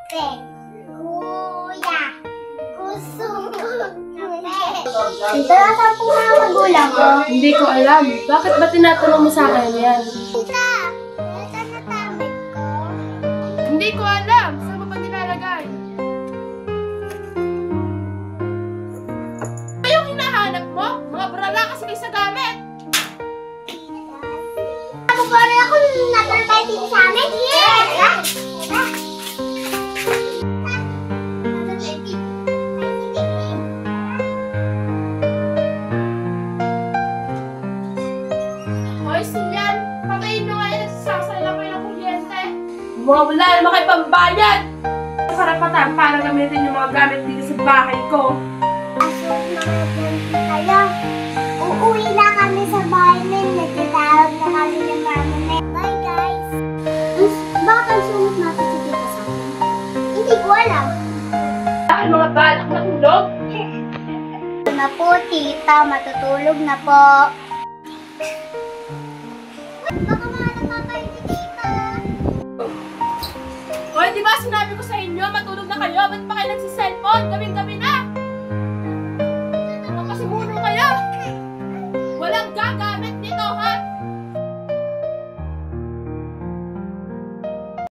Kuya, gusto mo kape? Tita, nasaan po mga magulang ko? Hindi ko alam. Bakit ba tinatanong mo sa akin yan? Tita, nasaan na tablet ko? Hindi ko alam. Saan mo ba nilalagay? Ano yung hinahanap mo? Mga brala kasi kayo sa gamit. Magpapalala ako natrapay dito sa amin. Yes! Hoy, Sian! Patayin nyo nga yan. Nagsasala kayo ng kuryente. Mga wala naman kayo pambayad! Karapatan para gamitin yung mga gamit dito sa bahay ko. Asos mga ganti kayo. Uuwi na kami sa bahay namin. Nagtatawag na kami ng mama namin. Bye guys! Bakit ang sumot natin si Tita sa akin? Hindi ko alam. Ay, mga balak na tulog. Na po, Tita. Matutulog na po. Baka mahanap pa kayo ni Tita. Hoy, di ba sinabi ko sa inyo, matulog na kayo? Ba't pa kayo nagsiselfone? Gabing-gabi na!